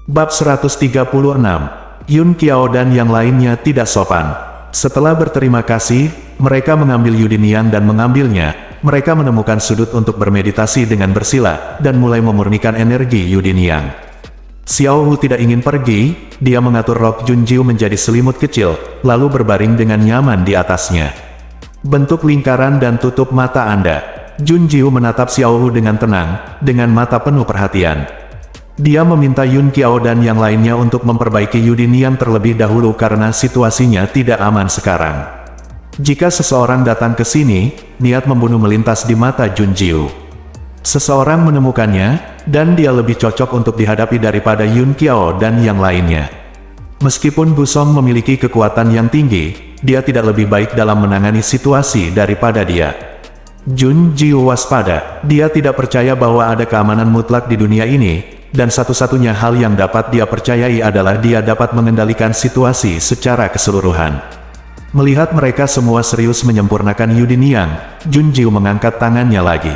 Bab 136, Yun Qiao dan yang lainnya tidak sopan. Setelah berterima kasih, mereka mengambil Yudinian dan mengambilnya. Mereka menemukan sudut untuk bermeditasi dengan bersila, dan mulai memurnikan energi Yudinian. Xiao Hu tidak ingin pergi, dia mengatur rok Junjiu menjadi selimut kecil, lalu berbaring dengan nyaman di atasnya. Bentuk lingkaran dan tutup mata Anda. Junjiu menatap Xiao Hu dengan tenang, dengan mata penuh perhatian. Dia meminta Yun Qiao dan yang lainnya untuk memperbaiki Yudinian terlebih dahulu karena situasinya tidak aman sekarang. Jika seseorang datang ke sini, niat membunuh melintas di mata Junjiu. Seseorang menemukannya, dan dia lebih cocok untuk dihadapi daripada Yun Qiao dan yang lainnya. Meskipun Gusong memiliki kekuatan yang tinggi, dia tidak lebih baik dalam menangani situasi daripada dia. Junjiu waspada, dia tidak percaya bahwa ada keamanan mutlak di dunia ini, dan satu-satunya hal yang dapat dia percayai adalah dia dapat mengendalikan situasi secara keseluruhan. Melihat mereka semua serius menyempurnakan Yudinian, Junjiu mengangkat tangannya lagi.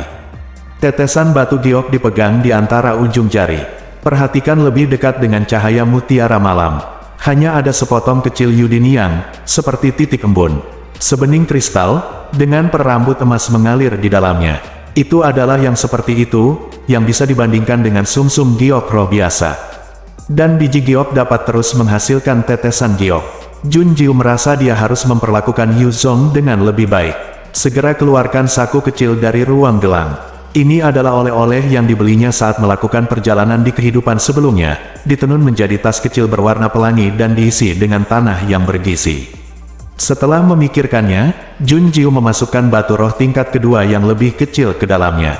Tetesan batu giok dipegang di antara ujung jari. Perhatikan lebih dekat dengan cahaya mutiara malam. Hanya ada sepotong kecil Yudinian, seperti titik embun. Sebening kristal, dengan perambut emas mengalir di dalamnya. Itu adalah yang seperti itu, yang bisa dibandingkan dengan sumsum giok roh biasa. Dan biji giok dapat terus menghasilkan tetesan giok. Junjiu merasa dia harus memperlakukan Yu Zong dengan lebih baik. Segera keluarkan saku kecil dari ruang gelang. Ini adalah oleh-oleh yang dibelinya saat melakukan perjalanan di kehidupan sebelumnya, ditenun menjadi tas kecil berwarna pelangi dan diisi dengan tanah yang bergizi. Setelah memikirkannya, Junjiu memasukkan batu roh tingkat kedua yang lebih kecil ke dalamnya.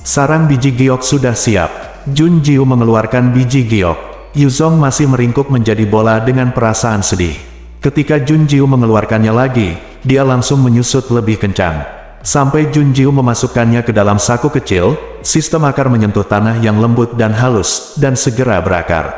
Sarang biji giok sudah siap. Junjiu mengeluarkan biji giok. Yu Zong masih meringkuk menjadi bola dengan perasaan sedih. Ketika Junjiu mengeluarkannya lagi, dia langsung menyusut lebih kencang. Sampai Junjiu memasukkannya ke dalam saku kecil, sistem akar menyentuh tanah yang lembut dan halus, dan segera berakar.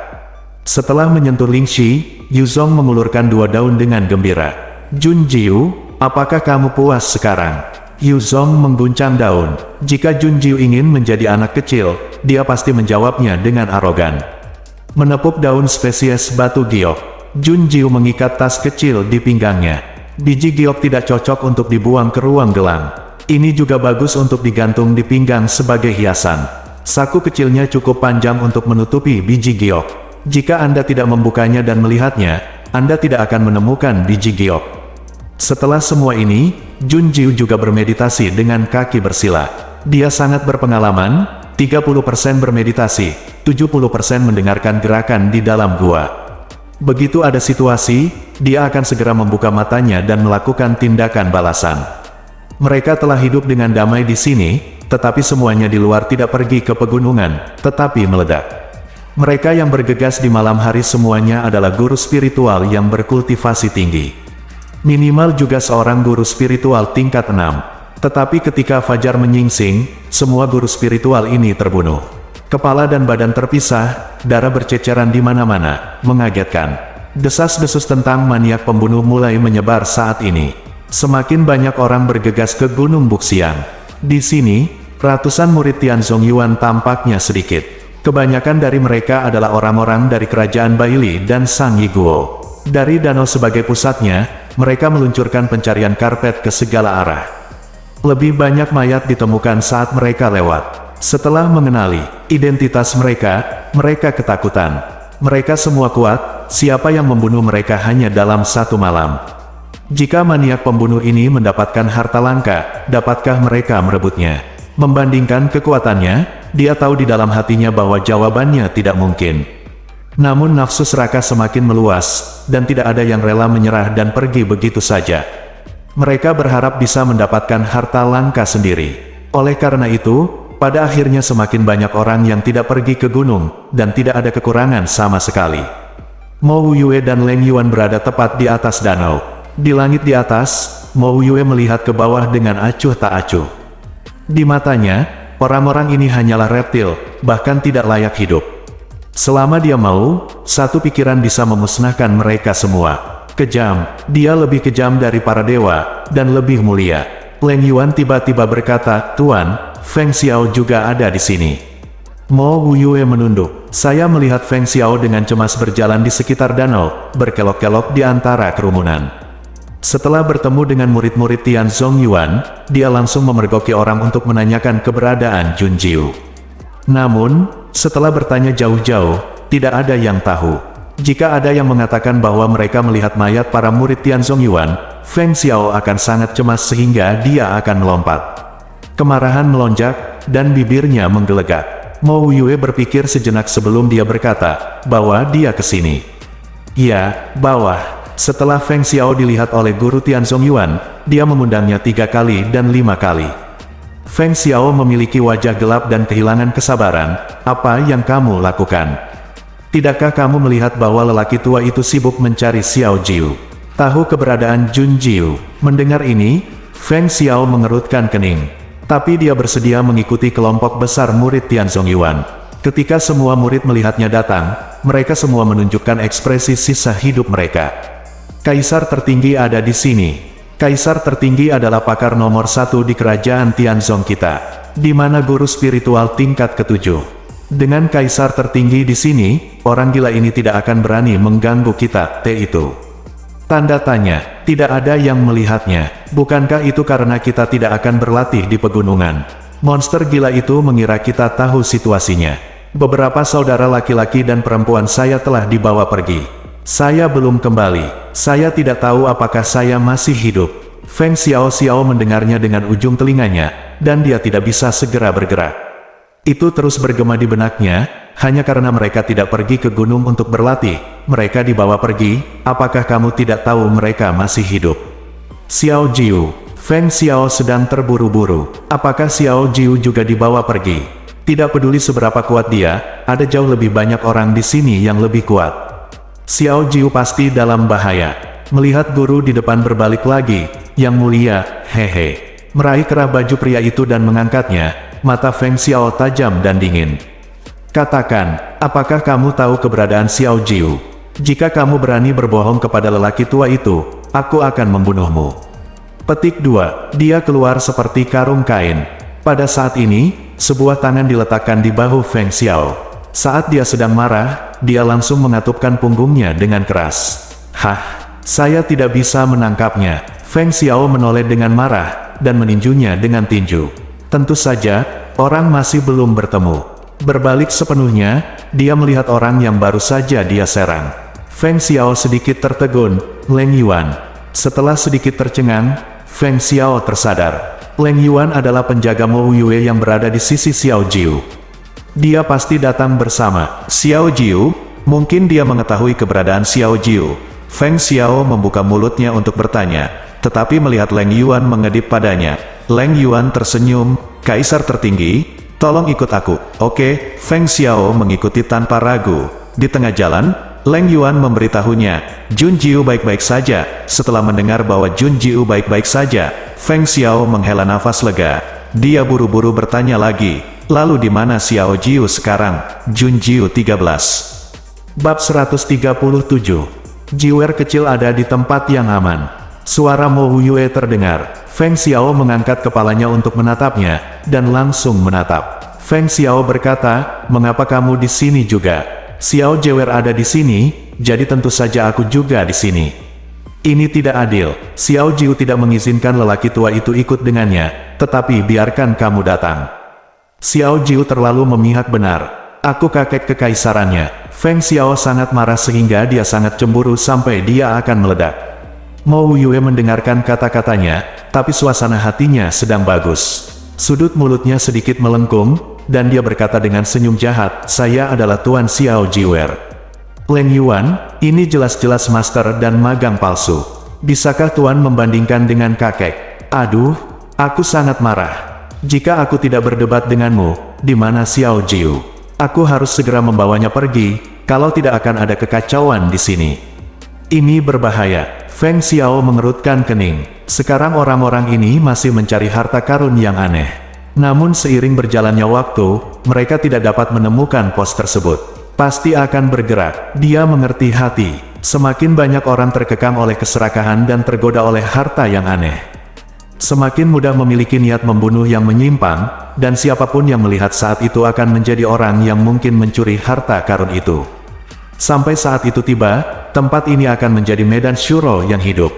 Setelah menyentuh Lingxi, Yu Zong mengulurkan dua daun dengan gembira. Junjiu, apakah kamu puas sekarang? Yu Zong mengguncang daun. Jika Junjiu ingin menjadi anak kecil, dia pasti menjawabnya dengan arogan. Menepuk daun spesies batu giok, Junjiu mengikat tas kecil di pinggangnya. Biji giok tidak cocok untuk dibuang ke ruang gelang. Ini juga bagus untuk digantung di pinggang sebagai hiasan. Saku kecilnya cukup panjang untuk menutupi biji giok. Jika Anda tidak membukanya dan melihatnya, Anda tidak akan menemukan biji giok. Setelah semua ini, Junjiu juga bermeditasi dengan kaki bersila. Dia sangat berpengalaman, 30% bermeditasi, 70% mendengarkan gerakan di dalam gua. Begitu ada situasi, dia akan segera membuka matanya dan melakukan tindakan balasan. Mereka telah hidup dengan damai di sini, tetapi semuanya di luar tidak pergi ke pegunungan, tetapi meledak. Mereka yang bergegas di malam hari semuanya adalah guru spiritual yang berkultivasi tinggi. Minimal juga seorang guru spiritual tingkat 6. Tetapi ketika fajar menyingsing, semua guru spiritual ini terbunuh. Kepala dan badan terpisah, darah berceceran di mana-mana, mengagetkan. Desas-desus tentang maniak pembunuh mulai menyebar saat ini. Semakin banyak orang bergegas ke Gunung Buxian. Di sini, ratusan murid Tianzong Yuan tampaknya sedikit. Kebanyakan dari mereka adalah orang-orang dari kerajaan Baili dan Sang Yiguo. Dari danau sebagai pusatnya, mereka meluncurkan pencarian karpet ke segala arah. Lebih banyak mayat ditemukan saat mereka lewat. Setelah mengenali identitas mereka, mereka ketakutan. Mereka semua kuat, siapa yang membunuh mereka hanya dalam satu malam. Jika maniak pembunuh ini mendapatkan harta langka, dapatkah mereka merebutnya? Membandingkan kekuatannya, dia tahu di dalam hatinya bahwa jawabannya tidak mungkin. Namun nafsu serakah semakin meluas, dan tidak ada yang rela menyerah dan pergi begitu saja. Mereka berharap bisa mendapatkan harta langka sendiri. Oleh karena itu, pada akhirnya semakin banyak orang yang tidak pergi ke gunung, dan tidak ada kekurangan sama sekali. Mo Yue dan Leng Yuan berada tepat di atas danau. Di langit di atas, Mo Yue melihat ke bawah dengan acuh tak acuh. Di matanya, orang-orang ini hanyalah reptil, bahkan tidak layak hidup. Selama dia mau, satu pikiran bisa memusnahkan mereka semua. Kejam, dia lebih kejam dari para dewa, dan lebih mulia. Leng Yuan tiba-tiba berkata, "Tuan, Feng Xiao juga ada di sini." Mo Wuyue menunduk. Saya melihat Feng Xiao dengan cemas berjalan di sekitar danau, berkelok-kelok di antara kerumunan. Setelah bertemu dengan murid-murid Tian Zongyuan, dia langsung memergoki orang untuk menanyakan keberadaan Jun Jiu. Namun, setelah bertanya jauh-jauh, tidak ada yang tahu. Jika ada yang mengatakan bahwa mereka melihat mayat para murid Tian Zongyuan, Feng Xiao akan sangat cemas sehingga dia akan melompat. Kemarahan melonjak, dan bibirnya menggelegak. Mo Wuyue berpikir sejenak sebelum dia berkata, bahwa dia ke sini. Ya, bawah. Setelah Feng Xiao dilihat oleh guru Tian Zongyuan, dia mengundangnya 3 kali dan 5 kali. Feng Xiao memiliki wajah gelap dan kehilangan kesabaran. Apa yang kamu lakukan? Tidakkah kamu melihat bahwa lelaki tua itu sibuk mencari Xiao Jiu? Tahu keberadaan Jun Jiu? Mendengar ini, Feng Xiao mengerutkan kening. Tapi dia bersedia mengikuti kelompok besar murid Tian Zongyuan. Ketika semua murid melihatnya datang, mereka semua menunjukkan ekspresi sisa hidup mereka. Kaisar tertinggi ada di sini. Kaisar tertinggi adalah pakar nomor 1 di kerajaan Tianzong kita, di mana guru spiritual tingkat ke-7. Dengan kaisar tertinggi di sini, orang gila ini tidak akan berani mengganggu kita, itu. Tanda tanya, tidak ada yang melihatnya. Bukankah itu karena kita tidak akan berlatih di pegunungan? Monster gila itu mengira kita tahu situasinya. Beberapa saudara laki-laki dan perempuan saya telah dibawa pergi. Saya belum kembali. Saya tidak tahu apakah saya masih hidup. Feng Xiao mendengarnya dengan ujung telinganya, dan dia tidak bisa segera bergerak. Itu terus bergema di benaknya, hanya karena mereka tidak pergi ke gunung untuk berlatih. Mereka dibawa pergi. Apakah kamu tidak tahu mereka masih hidup? Xiao Jiu. Feng Xiao sedang terburu-buru. Apakah Xiao Jiu juga dibawa pergi? Tidak peduli seberapa kuat dia, ada jauh lebih banyak orang di sini yang lebih kuat. Xiao Jiu pasti dalam bahaya. Melihat guru di depan berbalik lagi, yang mulia, hehe. Meraih kerah baju pria itu dan mengangkatnya, mata Feng Xiao tajam dan dingin. Katakan, apakah kamu tahu keberadaan Xiao Jiu? Jika kamu berani berbohong kepada lelaki tua itu, aku akan membunuhmu. Petik 2. Dia keluar seperti karung kain. Pada saat ini, sebuah tangan diletakkan di bahu Feng Xiao. Saat dia sedang marah, dia langsung mengatupkan punggungnya dengan keras. Hah, saya tidak bisa menangkapnya. Feng Xiao menoleh dengan marah, dan meninjunya dengan tinju. Tentu saja, orang masih belum bertemu. Berbalik sepenuhnya, dia melihat orang yang baru saja dia serang. Feng Xiao sedikit tertegun. Leng Yuan. Setelah sedikit tercengang, Feng Xiao tersadar. Leng Yuan adalah penjaga Mo Wuyue yang berada di sisi Xiao Jiu. Dia pasti datang bersama Xiao Jiu. Mungkin dia mengetahui keberadaan Xiao Jiu. Feng Xiao membuka mulutnya untuk bertanya, tetapi melihat Leng Yuan mengedip padanya. Leng Yuan tersenyum. Kaisar tertinggi, tolong ikut aku. Oke, Feng Xiao mengikuti tanpa ragu. Di tengah jalan, Leng Yuan memberitahunya, Jun Jiu baik-baik saja. Setelah mendengar bahwa Jun Jiu baik-baik saja, Feng Xiao menghela nafas lega. Dia buru-buru bertanya lagi, lalu di mana Xiao Jiu sekarang? Jun Jiu 13. Bab 137. Jiwer kecil ada di tempat yang aman. Suara Mo Wuyue terdengar. Feng Xiao mengangkat kepalanya untuk menatapnya, dan langsung menatap. Feng Xiao berkata, mengapa kamu di sini juga? Xiao Jiwer ada di sini, jadi tentu saja aku juga di sini. Ini tidak adil. Xiao Jiu tidak mengizinkan lelaki tua itu ikut dengannya, tetapi biarkan kamu datang. Xiao Jiu terlalu memihak benar. Aku kakek kekaisarannya. Feng Xiao sangat marah sehingga dia sangat cemburu sampai dia akan meledak. Mo Wuyue mendengarkan kata-katanya, tapi suasana hatinya sedang bagus. Sudut mulutnya sedikit melengkung, dan dia berkata dengan senyum jahat, saya adalah Tuan Xiao Jiwer. Leng Yuan, ini jelas-jelas master dan magang palsu. Bisakah Tuan membandingkan dengan kakek? Aduh, aku sangat marah. Jika aku tidak berdebat denganmu, di mana Xiao Jiu? Aku harus segera membawanya pergi, kalau tidak akan ada kekacauan di sini. Ini berbahaya. Feng Xiao mengerutkan kening. Sekarang orang-orang ini masih mencari harta karun yang aneh. Namun seiring berjalannya waktu, mereka tidak dapat menemukan pos tersebut. Pasti akan bergerak. Dia mengerti hati. Semakin banyak orang terkekang oleh keserakahan dan tergoda oleh harta yang aneh. Semakin mudah memiliki niat membunuh yang menyimpang, dan siapapun yang melihat saat itu akan menjadi orang yang mungkin mencuri harta karun itu. Sampai saat itu tiba, tempat ini akan menjadi medan syuro yang hidup.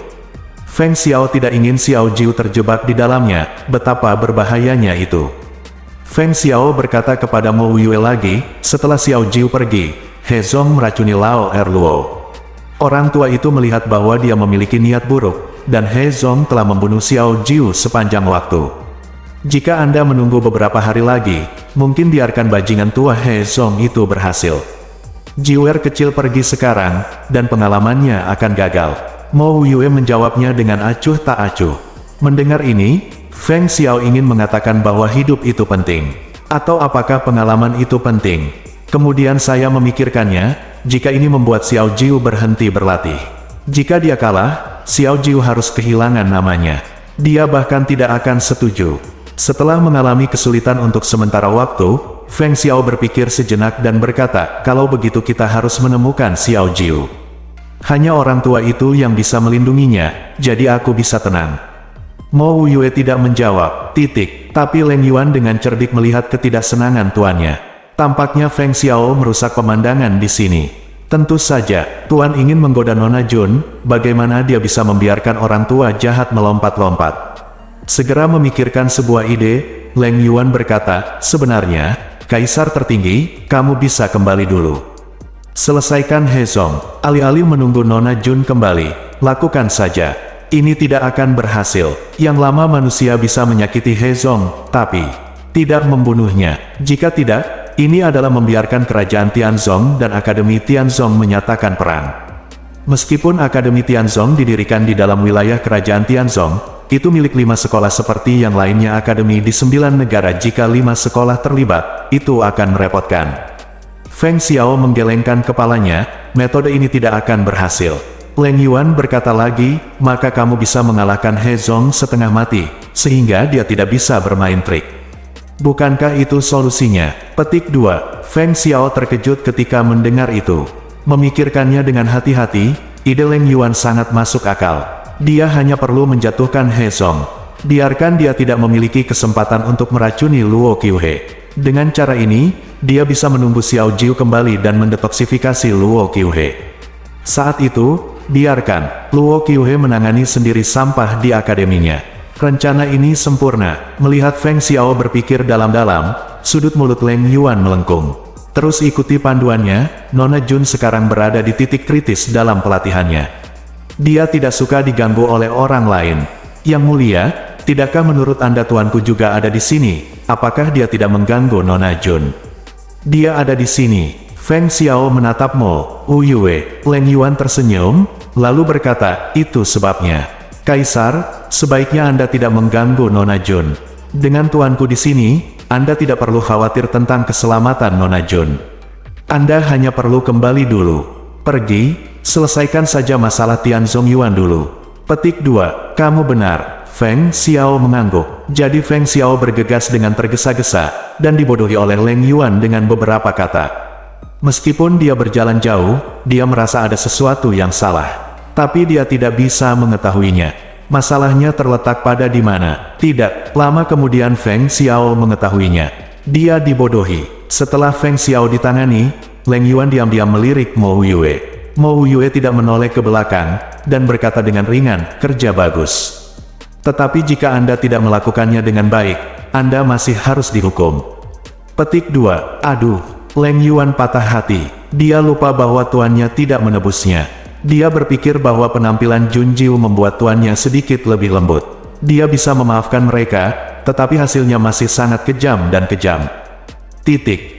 Feng Xiao tidak ingin Xiao Jiu terjebak di dalamnya, betapa berbahayanya itu. Feng Xiao berkata kepada Mo Yue lagi, setelah Xiao Jiu pergi, He Zong meracuni Lao Erluo. Orang tua itu melihat bahwa dia memiliki niat buruk, dan He Zong telah membunuh Xiao Jiu sepanjang waktu. Jika Anda menunggu beberapa hari lagi, mungkin biarkan bajingan tua He Zong itu berhasil. Jiwer kecil pergi sekarang, dan pengalamannya akan gagal. Mo Yue menjawabnya dengan acuh tak acuh. Mendengar ini, Feng Xiao ingin mengatakan bahwa hidup itu penting. Atau apakah pengalaman itu penting? Kemudian saya memikirkannya, jika ini membuat Xiao Jiu berhenti berlatih. Jika dia kalah, Xiao Jiu harus kehilangan namanya. Dia bahkan tidak akan setuju. Setelah mengalami kesulitan untuk sementara waktu, Feng Xiao berpikir sejenak dan berkata, kalau begitu kita harus menemukan Xiao Jiu. Hanya orang tua itu yang bisa melindunginya, jadi aku bisa tenang. Mo Yue tidak menjawab, tapi Leng Yuan dengan cerdik melihat ketidaksenangan tuannya. Tampaknya Feng Xiao merusak pemandangan di sini. Tentu saja, Tuan ingin menggoda Nona Jun, bagaimana dia bisa membiarkan orang tua jahat melompat-lompat. Segera memikirkan sebuah ide, Leng Yuan berkata, sebenarnya, Kaisar tertinggi, kamu bisa kembali dulu. Selesaikan He Zong, alih-alih menunggu Nona Jun kembali, lakukan saja. Ini tidak akan berhasil. Yang lama manusia bisa menyakiti He Zong, tapi tidak membunuhnya. Jika tidak, ini adalah membiarkan kerajaan Tianzong dan Akademi Tianzong menyatakan perang. Meskipun Akademi Tianzong didirikan di dalam wilayah kerajaan Tianzong, itu milik 5 sekolah seperti yang lainnya akademi di 9 negara. Jika 5 sekolah terlibat, itu akan merepotkan. Feng Xiao menggelengkan kepalanya, metode ini tidak akan berhasil. Leng Yuan berkata lagi, maka kamu bisa mengalahkan He Zong setengah mati, sehingga dia tidak bisa bermain trik. Bukankah itu solusinya? Petik 2. Feng Xiao terkejut ketika mendengar itu. Memikirkannya dengan hati-hati, ide Leng Yuan sangat masuk akal. Dia hanya perlu menjatuhkan He Zong. Biarkan dia tidak memiliki kesempatan untuk meracuni Luo Qiuhe. Dengan cara ini, dia bisa menunggu Xiao Jiu kembali dan mendetoksifikasi Luo Qiuhe. Saat itu, biarkan Luo Qiuhe menangani sendiri sampah di akademinya. Rencana ini sempurna. Melihat Feng Xiao berpikir dalam-dalam, sudut mulut Leng Yuan melengkung. Terus ikuti panduannya, Nona Jun sekarang berada di titik kritis dalam pelatihannya. Dia tidak suka diganggu oleh orang lain. Yang mulia, tidakkah menurut Anda tuanku juga ada di sini? Apakah dia tidak mengganggu Nona Jun? Dia ada di sini. Feng Xiao menatap Mo Yue. Leng Yuan tersenyum, lalu berkata, itu sebabnya. Kaisar, sebaiknya Anda tidak mengganggu Nona Jun. Dengan tuanku di sini, Anda tidak perlu khawatir tentang keselamatan Nona Jun. Anda hanya perlu kembali dulu. Pergi, selesaikan saja masalah Tianzong Yuan dulu. Petik 2. Kamu benar. Feng Xiao mengangguk. Jadi Feng Xiao bergegas dengan tergesa-gesa, dan dibodohi oleh Leng Yuan dengan beberapa kata. Meskipun dia berjalan jauh, dia merasa ada sesuatu yang salah. Tapi dia tidak bisa mengetahuinya. Masalahnya terletak pada di mana. Tidak lama kemudian Feng Xiao mengetahuinya. Dia dibodohi. Setelah Feng Xiao ditangani, Leng Yuan diam-diam melirik Mo Yue. Mo Yue tidak menoleh ke belakang, dan berkata dengan ringan, kerja bagus. Tetapi jika Anda tidak melakukannya dengan baik, Anda masih harus dihukum. Petik 2. Aduh, Leng Yuan patah hati. Dia lupa bahwa tuannya tidak menebusnya. Dia berpikir bahwa penampilan Jun Jiu membuat tuannya sedikit lebih lembut. Dia bisa memaafkan mereka, tetapi hasilnya masih sangat kejam dan kejam.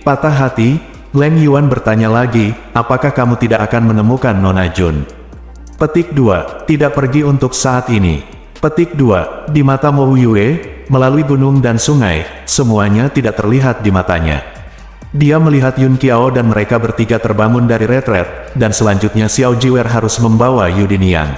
Patah hati, Leng Yuan bertanya lagi, apakah kamu tidak akan menemukan Nona Jun? Petik 2. Tidak pergi untuk saat ini. Petik 2. Di mata Mo Yue, melalui gunung dan sungai, semuanya tidak terlihat di matanya. Dia melihat Yun Qiao dan mereka bertiga terbangun dari retret, dan selanjutnya Xiao Jiwer harus membawa Yudiniang.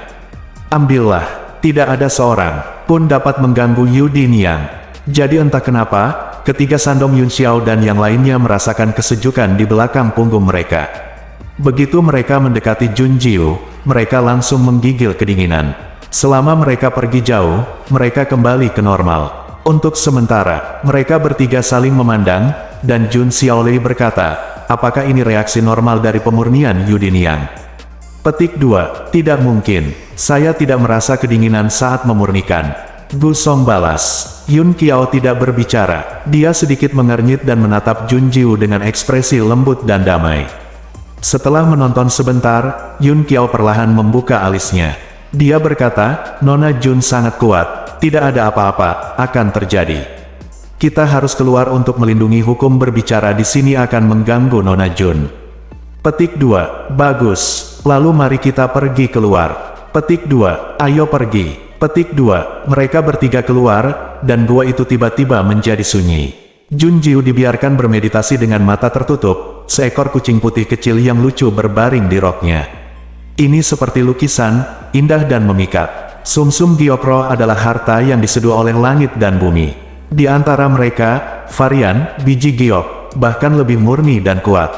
Ambillah, tidak ada seorang pun dapat mengganggu Yudiniang. Jadi entah kenapa, ketiga Sandong Yun Xiao dan yang lainnya merasakan kesejukan di belakang punggung mereka. Begitu mereka mendekati Jun Jiu, mereka langsung menggigil kedinginan. Selama mereka pergi jauh, mereka kembali ke normal. Untuk sementara, mereka bertiga saling memandang, dan Jun Xiaolei berkata, apakah ini reaksi normal dari pemurnian Yudinian? Petik 2, tidak mungkin. Saya tidak merasa kedinginan saat memurnikan. Gu Song balas. Yun Qiao tidak berbicara. Dia sedikit mengernyit dan menatap Jun Jiu dengan ekspresi lembut dan damai. Setelah menonton sebentar, Yun Qiao perlahan membuka alisnya. Dia berkata, Nona Jun sangat kuat, tidak ada apa-apa akan terjadi. Kita harus keluar untuk melindungi hukum berbicara di sini akan mengganggu Nona Jun. Petik 2, bagus, lalu mari kita pergi keluar. Petik 2, ayo pergi. Petik 2, mereka bertiga keluar, dan gua itu tiba-tiba menjadi sunyi. Jun Jiu dibiarkan bermeditasi dengan mata tertutup, seekor kucing putih kecil yang lucu berbaring di roknya. Ini seperti lukisan, indah dan memikat. Sumsum Giokro adalah harta yang diseduh oleh langit dan bumi. Di antara mereka, varian, biji giok, bahkan lebih murni dan kuat.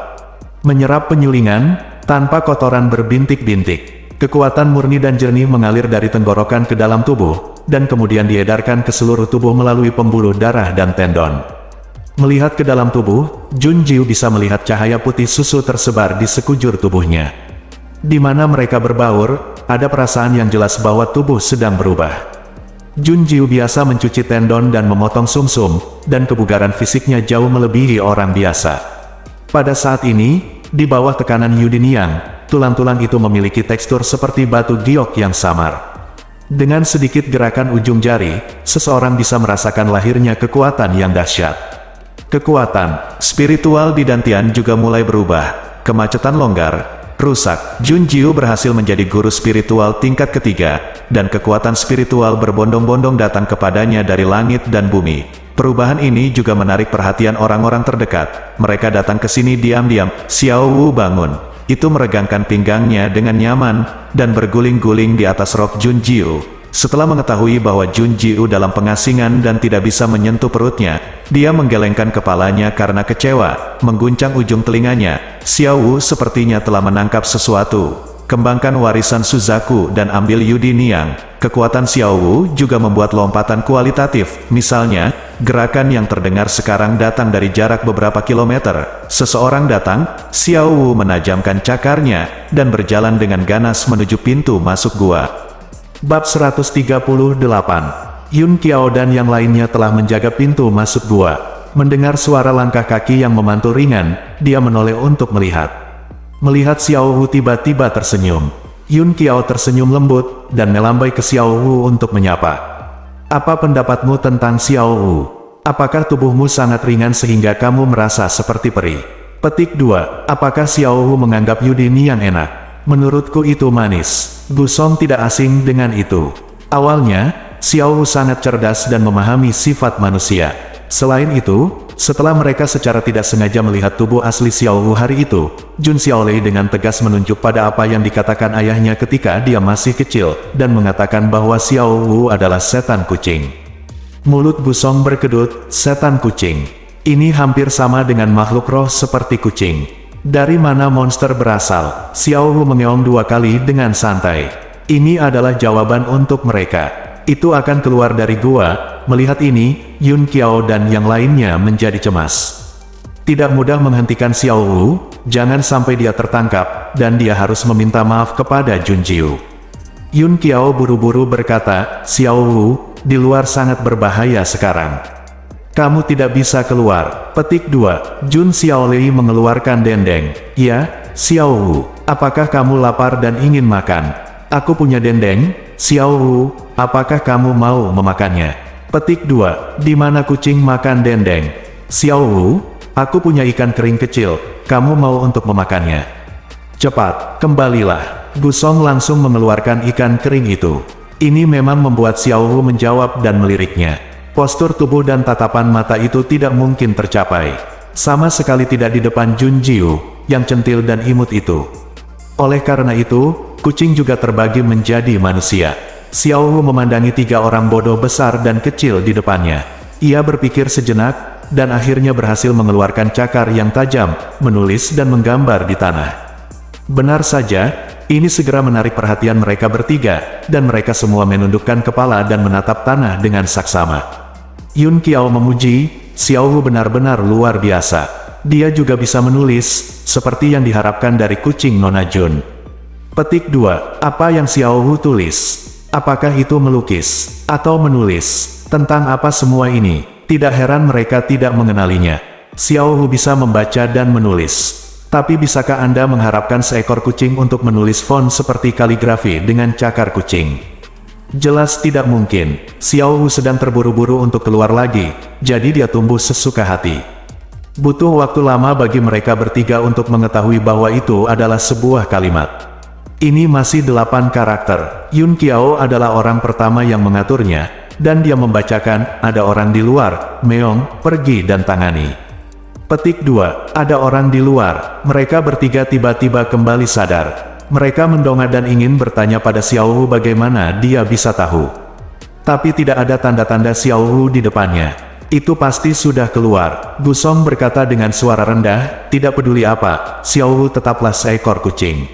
Menyerap penyulingan, tanpa kotoran berbintik-bintik. Kekuatan murni dan jernih mengalir dari tenggorokan ke dalam tubuh, dan kemudian diedarkan ke seluruh tubuh melalui pembuluh darah dan tendon. Melihat ke dalam tubuh, Jun Jiu bisa melihat cahaya putih susu tersebar di sekujur tubuhnya. Di mana mereka berbaur, ada perasaan yang jelas bahwa tubuh sedang berubah. Jun Jiu biasa mencuci tendon dan memotong sumsum, dan kebugaran fisiknya jauh melebihi orang biasa. Pada saat ini, di bawah tekanan Yudinian, tulang-tulang itu memiliki tekstur seperti batu giok yang samar. Dengan sedikit gerakan ujung jari, seseorang bisa merasakan lahirnya kekuatan yang dahsyat. Kekuatan spiritual di Dantian juga mulai berubah. Kemacetan longgar, rusak. Jun Jiu berhasil menjadi guru spiritual tingkat ketiga, dan kekuatan spiritual berbondong-bondong datang kepadanya dari langit dan bumi. Perubahan ini juga menarik perhatian orang-orang terdekat. Mereka datang ke sini diam-diam. Xiao Wu bangun. Itu meregangkan pinggangnya dengan nyaman, dan berguling-guling di atas rok Jun Jiu. Setelah mengetahui bahwa Jun Jiu dalam pengasingan dan tidak bisa menyentuh perutnya, dia menggelengkan kepalanya karena kecewa, mengguncang ujung telinganya. Xiao Wu sepertinya telah menangkap sesuatu. Kembangkan warisan Suzaku dan ambil Yudinian. Kekuatan Xiao Wu juga membuat lompatan kualitatif, misalnya, gerakan yang terdengar sekarang datang dari jarak beberapa kilometer. Seseorang datang, Xiao Wu menajamkan cakarnya, dan berjalan dengan ganas menuju pintu masuk gua. Bab 138. Yun Qiao dan yang lainnya telah menjaga pintu masuk gua. Mendengar suara langkah kaki yang memantul ringan, dia menoleh untuk melihat. Melihat Xiao Wu tiba-tiba tersenyum. Yun Qiao tersenyum lembut, dan melambai ke Xiao Wu untuk menyapa. Apa pendapatmu tentang Xiao Wu? Apakah tubuhmu sangat ringan sehingga kamu merasa seperti peri? Petik 2. Apakah Xiao Wu menganggap Yudinian enak? Menurutku itu manis. Gu Song tidak asing dengan itu. Awalnya, Xiao Wu sangat cerdas dan memahami sifat manusia. Selain itu, setelah mereka secara tidak sengaja melihat tubuh asli Xiao Wu hari itu, Jun Xiaolei dengan tegas menunjuk pada apa yang dikatakan ayahnya ketika dia masih kecil, dan mengatakan bahwa Xiao Wu adalah setan kucing. Mulut Gu Song berkedut, setan kucing. Ini hampir sama dengan makhluk roh seperti kucing. Dari mana monster berasal? Xiao Wu mengeong 2 kali dengan santai. Ini adalah jawaban untuk mereka. Itu akan keluar dari gua. Melihat ini, Yun Qiao dan yang lainnya menjadi cemas. Tidak mudah menghentikan Xiao Wu, jangan sampai dia tertangkap, dan dia harus meminta maaf kepada Jun Jiu. Yun Qiao buru-buru berkata, Xiao Wu, di luar sangat berbahaya sekarang. Kamu tidak bisa keluar. Petik 2. Jun Xiaolei mengeluarkan dendeng. Ya, Xiao Wu, apakah kamu lapar dan ingin makan? Aku punya dendeng. Xiao Wu, apakah kamu mau memakannya? Petik 2. Di mana kucing makan dendeng? Xiao Wu, aku punya ikan kering kecil. Kamu mau untuk memakannya? Cepat, kembalilah. Gu Song langsung mengeluarkan ikan kering itu. Ini memang membuat Xiao Wu menjawab dan meliriknya. Postur tubuh dan tatapan mata itu tidak mungkin tercapai. Sama sekali tidak di depan Jun Jiu, yang centil dan imut itu. Oleh karena itu, kucing juga terbagi menjadi manusia. Xiao Wu memandangi 3 orang bodoh besar dan kecil di depannya. Ia berpikir sejenak, dan akhirnya berhasil mengeluarkan cakar yang tajam, menulis dan menggambar di tanah. Benar saja, ini segera menarik perhatian mereka bertiga, dan mereka semua menundukkan kepala dan menatap tanah dengan saksama. Yun Qiao memuji, Xiao Hu benar-benar luar biasa. Dia juga bisa menulis, seperti yang diharapkan dari kucing Nona Jun. Petik 2. Apa yang Xiao Hu tulis? Apakah itu melukis? Atau menulis? Tentang apa semua ini? Tidak heran mereka tidak mengenalinya. Xiao Hu bisa membaca dan menulis. Tapi bisakah Anda mengharapkan seekor kucing untuk menulis font seperti kaligrafi dengan cakar kucing? Jelas tidak mungkin. Xiao Hu sedang terburu-buru untuk keluar lagi, jadi dia tumbuh sesuka hati. Butuh waktu lama bagi mereka bertiga untuk mengetahui bahwa itu adalah sebuah kalimat. Ini masih 8 karakter. Yun Qiao adalah orang pertama yang mengaturnya, dan dia membacakan, ada orang di luar, Meong, pergi dan tangani. Petik 2. Ada orang di luar. Mereka bertiga tiba-tiba kembali sadar. Mereka mendongak dan ingin bertanya pada Xiao Hu bagaimana dia bisa tahu. Tapi tidak ada tanda-tanda Xiao Hu di depannya. Itu pasti sudah keluar. Gusong berkata dengan suara rendah, tidak peduli apa, Xiao Hu tetaplah seekor kucing.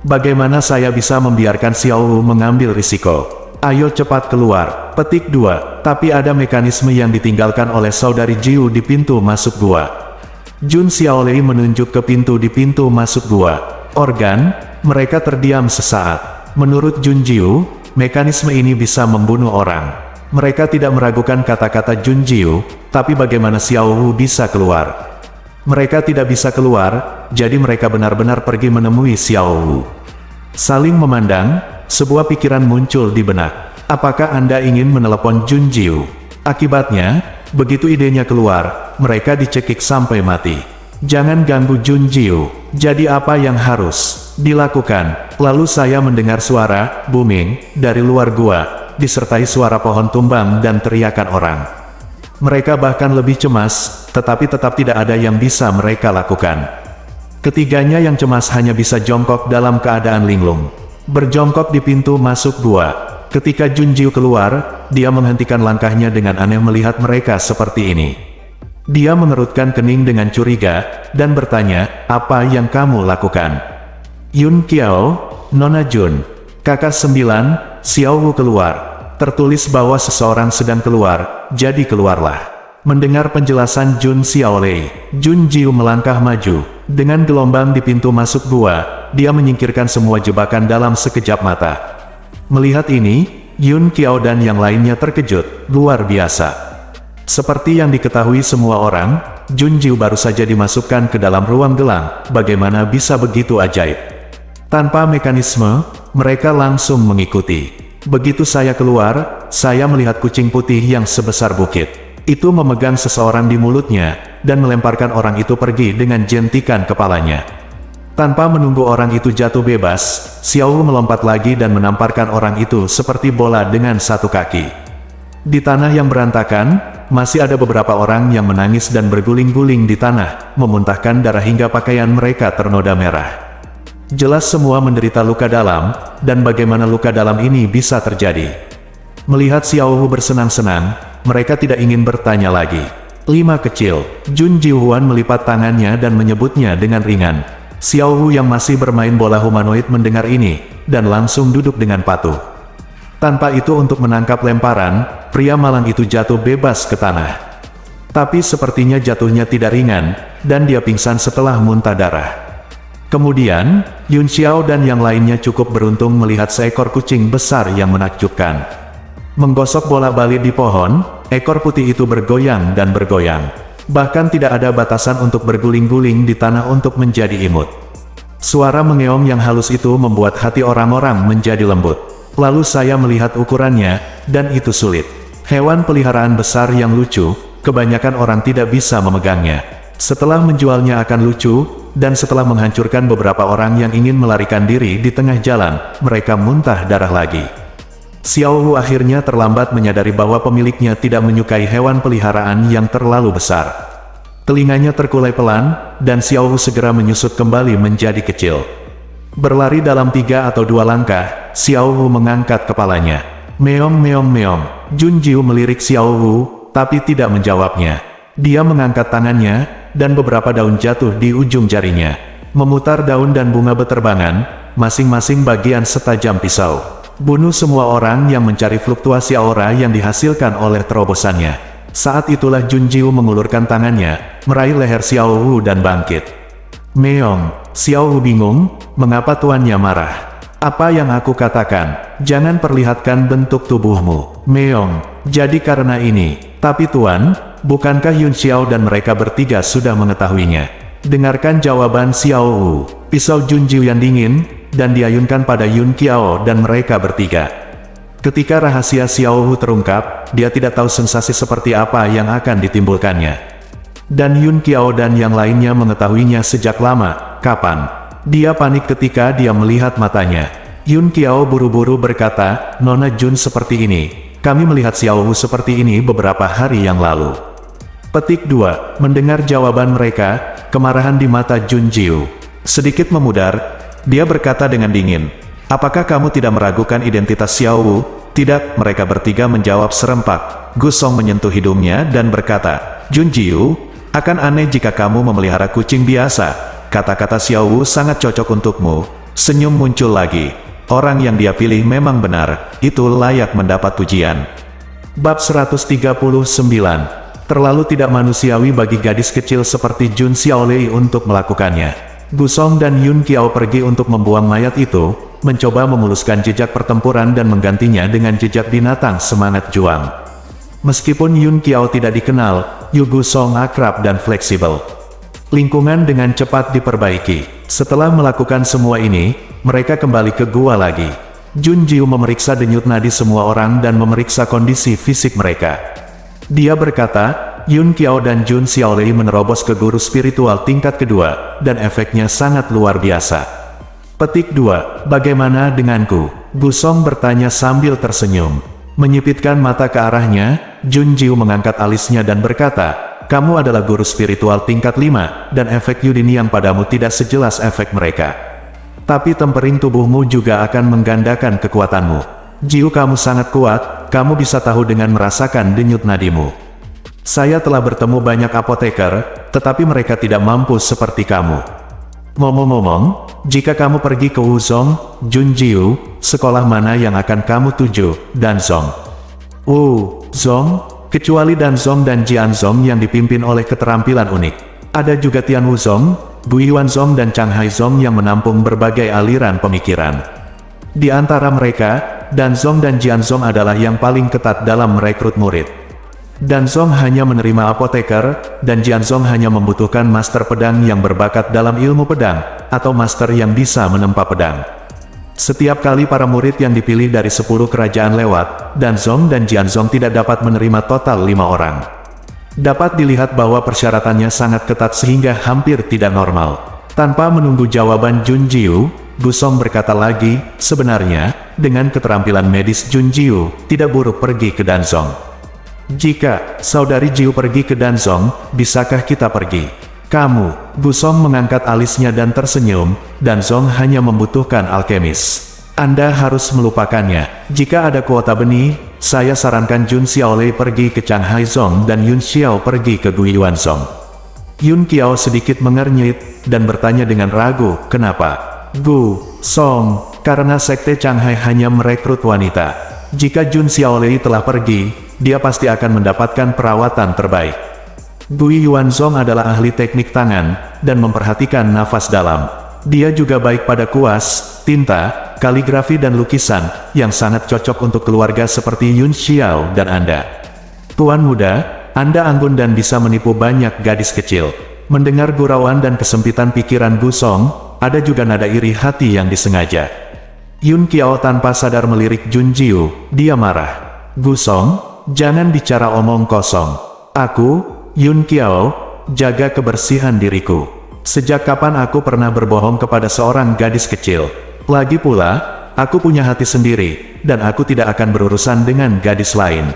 Bagaimana saya bisa membiarkan Xiao Hu mengambil risiko? Ayo cepat keluar. Petik 2. Tapi ada mekanisme yang ditinggalkan oleh saudari Jiu di pintu masuk gua. Jun Xiaolei menunjuk ke pintu di pintu masuk gua. Organ, mereka terdiam sesaat. Menurut Jun Jiu, mekanisme ini bisa membunuh orang. Mereka tidak meragukan kata-kata Jun Jiu, tapi bagaimana Xiao Hu bisa keluar? Mereka tidak bisa keluar, jadi mereka benar-benar pergi menemui Xiao Hu. Saling memandang, sebuah pikiran muncul di benak. Apakah Anda ingin menelepon Jun Jiu? Akibatnya, begitu idenya keluar, mereka dicekik sampai mati. Jangan ganggu Jun Jiu. Jadi apa yang harus dilakukan? Lalu saya mendengar suara booming dari luar gua, disertai suara pohon tumbang dan teriakan orang. Mereka bahkan lebih cemas, tetapi tetap tidak ada yang bisa mereka lakukan. Ketiganya yang cemas hanya bisa jongkok dalam keadaan linglung. Berjongkok di pintu masuk gua. Ketika Jun Jiu keluar, dia menghentikan langkahnya dengan aneh melihat mereka seperti ini. Dia mengerutkan kening dengan curiga, dan bertanya, apa yang kamu lakukan? Yun Qiao, Nona Jun. Kakak 9, Xiao Hu keluar. Tertulis bahwa seseorang sedang keluar, jadi keluarlah. Mendengar penjelasan Jun Xiaolei, Jun Jiu melangkah maju. Dengan gelombang di pintu masuk gua, dia menyingkirkan semua jebakan dalam sekejap mata. Melihat ini, Yun Qiao dan yang lainnya terkejut, luar biasa. Seperti yang diketahui semua orang, Jun Jiu baru saja dimasukkan ke dalam ruang gelang, bagaimana bisa begitu ajaib? Tanpa mekanisme, mereka langsung mengikuti. Begitu saya keluar, saya melihat kucing putih yang sebesar bukit. Itu memegang seseorang di mulutnya, dan melemparkan orang itu pergi dengan jentikan kepalanya. Tanpa menunggu orang itu jatuh bebas, Xiao Hu melompat lagi dan menamparkan orang itu seperti bola dengan satu kaki. Di tanah yang berantakan, masih ada beberapa orang yang menangis dan berguling-guling di tanah, memuntahkan darah hingga pakaian mereka ternoda merah. Jelas semua menderita luka dalam, dan bagaimana luka dalam ini bisa terjadi. Melihat Xiao Hu bersenang-senang, mereka tidak ingin bertanya lagi. 5 kecil. Jun Jihuan melipat tangannya dan menyebutnya dengan ringan. Xiao Hu yang masih bermain bola humanoid mendengar ini, dan langsung duduk dengan patuh. Tanpa itu untuk menangkap lemparan, pria malang itu jatuh bebas ke tanah. Tapi sepertinya jatuhnya tidak ringan, dan dia pingsan setelah muntah darah. Kemudian, Yun Xiao dan yang lainnya cukup beruntung melihat seekor kucing besar yang menakjubkan. Menggosok bola bali di pohon, ekor putih itu bergoyang dan bergoyang. Bahkan tidak ada batasan untuk berguling-guling di tanah untuk menjadi imut. Suara mengeong yang halus itu membuat hati orang-orang menjadi lembut. Lalu saya melihat ukurannya, dan itu sulit. Hewan peliharaan besar yang lucu, kebanyakan orang tidak bisa memegangnya. Setelah menjualnya akan lucu, dan setelah menghancurkan beberapa orang yang ingin melarikan diri di tengah jalan, mereka muntah darah lagi. Xiao Hu akhirnya terlambat menyadari bahwa pemiliknya tidak menyukai hewan peliharaan yang terlalu besar. Telinganya terkulai pelan, dan Xiao Hu segera menyusut kembali menjadi kecil. Berlari dalam 3 atau 2 langkah, Xiao Hu mengangkat kepalanya. Meong meong meong. Jun Jiu melirik Xiao Hu, tapi tidak menjawabnya. Dia mengangkat tangannya, dan beberapa daun jatuh di ujung jarinya. Memutar daun dan bunga beterbangan, masing-masing bagian setajam pisau. Bunuh semua orang yang mencari fluktuasi aura yang dihasilkan oleh terobosannya. Saat itulah Jun Jiu mengulurkan tangannya, meraih leher Xiao Wu dan bangkit. Meong, Xiao Wu bingung, mengapa tuannya marah? Apa yang aku katakan? Jangan perlihatkan bentuk tubuhmu. Meong, jadi karena ini. Tapi tuan, bukankah Yun Xiao dan mereka bertiga sudah mengetahuinya? Dengarkan jawaban Xiao Wu. Pisau Jun Jiu yang dingin, dan diayunkan pada Yun Qiao dan mereka bertiga. Ketika rahasia Xiao Wu terungkap, dia tidak tahu sensasi seperti apa yang akan ditimbulkannya. Dan Yun Qiao dan yang lainnya mengetahuinya sejak lama. Kapan? Dia panik ketika dia melihat matanya. Yun Qiao buru-buru berkata, Nona Jun seperti ini. Kami melihat Xiao Wu seperti ini beberapa hari yang lalu. Petik 2. Mendengar jawaban mereka, kemarahan di mata Jun Jiu sedikit memudar. Dia berkata dengan dingin, apakah kamu tidak meragukan identitas Xiao Wu? Tidak, mereka bertiga menjawab serempak. Gu Song menyentuh hidungnya dan berkata, Jun Jiu, akan aneh jika kamu memelihara kucing biasa. Kata-kata Xiao Wu sangat cocok untukmu. Senyum muncul lagi. Orang yang dia pilih memang benar, itu layak mendapat pujian. Bab 139. Terlalu tidak manusiawi bagi gadis kecil seperti Jun Xiaolei untuk melakukannya. Gu Song dan Yun Qiao pergi untuk membuang mayat itu, mencoba memuluskan jejak pertempuran dan menggantinya dengan jejak binatang semangat juang. Meskipun Yun Qiao tidak dikenal, Yu Gu Song akrab dan fleksibel. Lingkungan dengan cepat diperbaiki. Setelah melakukan semua ini, mereka kembali ke gua lagi. Jun Jiu memeriksa denyut nadi semua orang dan memeriksa kondisi fisik mereka. Dia berkata, Yun Qiao dan Jun Xiaolei menerobos ke guru spiritual tingkat kedua, dan efeknya sangat luar biasa. Petik 2. Bagaimana denganku? Gu Song bertanya sambil tersenyum. Menyipitkan mata ke arahnya, Jun Jiu mengangkat alisnya dan berkata, kamu adalah guru spiritual tingkat 5, dan efek Yudin yang padamu tidak sejelas efek mereka. Tapi tempering tubuhmu juga akan menggandakan kekuatanmu. Jiu, kamu sangat kuat, kamu bisa tahu dengan merasakan denyut nadimu. Saya telah bertemu banyak apoteker, tetapi mereka tidak mampu seperti kamu. Ngomong-ngomong, jika kamu pergi ke Wuzong, Jun Jiu, sekolah mana yang akan kamu tuju? Danzong. Zong? Kecuali Danzong dan Jianzong yang dipimpin oleh keterampilan unik. Ada juga Tian Wuzong, Guiyuanzong dan Changhai Zong yang menampung berbagai aliran pemikiran. Di antara mereka, Danzong dan Jianzong adalah yang paling ketat dalam merekrut murid. Danzong hanya menerima apoteker, dan Jianzong hanya membutuhkan master pedang yang berbakat dalam ilmu pedang, atau master yang bisa menempa pedang. Setiap kali para murid yang dipilih dari 10 kerajaan lewat, Danzong dan Jianzong tidak dapat menerima total 5 orang. Dapat dilihat bahwa persyaratannya sangat ketat sehingga hampir tidak normal. Tanpa menunggu jawaban Jun Jiu, Gu Song berkata lagi, sebenarnya, dengan keterampilan medis Jun Jiu, tidak buruk pergi ke Danzong. Jika saudari Jiu pergi ke Danzong, bisakah kita pergi? Kamu, Gu Song mengangkat alisnya dan tersenyum, Danzong hanya membutuhkan alkemis. Anda harus melupakannya. Jika ada kuota benih, saya sarankan Jun Xiaolei pergi ke Changhai Zong dan Yun Xiao pergi ke Guiyuanzong. Yun Qiao sedikit mengernyit, dan bertanya dengan ragu, kenapa? Gu Song, karena sekte Changhai hanya merekrut wanita. Jika Jun Xiaolei telah pergi, dia pasti akan mendapatkan perawatan terbaik. Guiyuanzong adalah ahli teknik tangan, dan memperhatikan nafas dalam. Dia juga baik pada kuas, tinta, kaligrafi dan lukisan, yang sangat cocok untuk keluarga seperti Yun Xiao dan Anda. Tuan muda, Anda anggun dan bisa menipu banyak gadis kecil. Mendengar gurauan dan kesempitan pikiran Gu Song, ada juga nada iri hati yang disengaja. Yun Qiao tanpa sadar melirik Jun Jiu, dia marah. Gu Song, jangan bicara omong kosong. Aku, Yun Qiao, jaga kebersihan diriku. Sejak kapan aku pernah berbohong kepada seorang gadis kecil? Lagi pula, aku punya hati sendiri, dan aku tidak akan berurusan dengan gadis lain.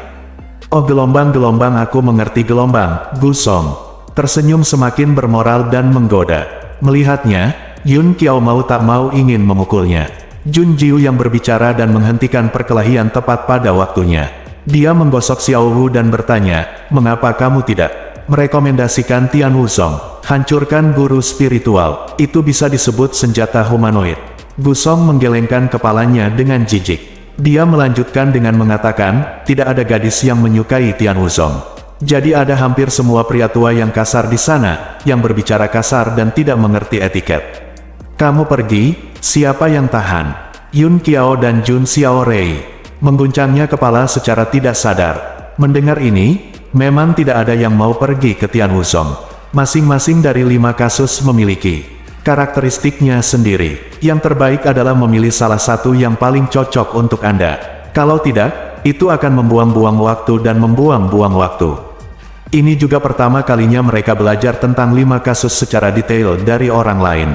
Oh gelombang-gelombang, aku mengerti gelombang, Gu Song. Tersenyum semakin bermoral dan menggoda. Melihatnya, Yun Qiao mau tak mau ingin memukulnya. Jun Jiu yang berbicara dan menghentikan perkelahian tepat pada waktunya. Dia menggosok Xiao Wu dan bertanya, mengapa kamu tidak merekomendasikan Tian Wuzong? Hancurkan guru spiritual, itu bisa disebut senjata humanoid. Gu Song menggelengkan kepalanya dengan jijik. Dia melanjutkan dengan mengatakan, tidak ada gadis yang menyukai Tian Wuzong. Jadi ada hampir semua pria tua yang kasar di sana, yang berbicara kasar dan tidak mengerti etiket. Kamu pergi, siapa yang tahan? Yun Qiao dan Jun Xiaorei. Mengguncangnya kepala secara tidak sadar. Mendengar ini, memang tidak ada yang mau pergi ke Tian Wusong. Masing-masing dari 5 kasus memiliki karakteristiknya sendiri. Yang terbaik adalah memilih salah satu yang paling cocok untuk Anda. Kalau tidak, itu akan membuang-buang waktu dan membuang-buang waktu. Ini juga pertama kalinya mereka belajar tentang 5 kasus secara detail dari orang lain.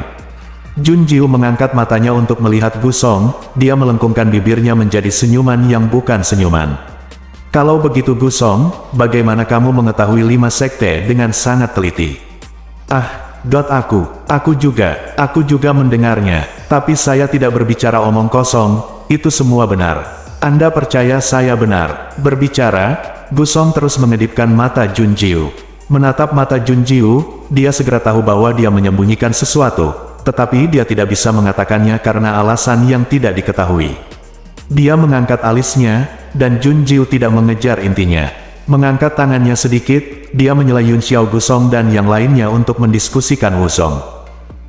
Jun Jiu mengangkat matanya untuk melihat Gu Song, dia melengkungkan bibirnya menjadi senyuman yang bukan senyuman. Kalau begitu Gu Song, bagaimana kamu mengetahui 5 sekte dengan sangat teliti? Aku juga mendengarnya, tapi saya tidak berbicara omong kosong, itu semua benar. Anda percaya saya benar? Berbicara? Gu Song terus mengedipkan mata Jun Jiu. Menatap mata Jun Jiu, dia segera tahu bahwa dia menyembunyikan sesuatu, tetapi dia tidak bisa mengatakannya karena alasan yang tidak diketahui. Dia mengangkat alisnya, dan Jun Jiu tidak mengejar intinya. Mengangkat tangannya sedikit, dia menyela Yun Xiao Gu Song dan yang lainnya untuk mendiskusikan Wu Song.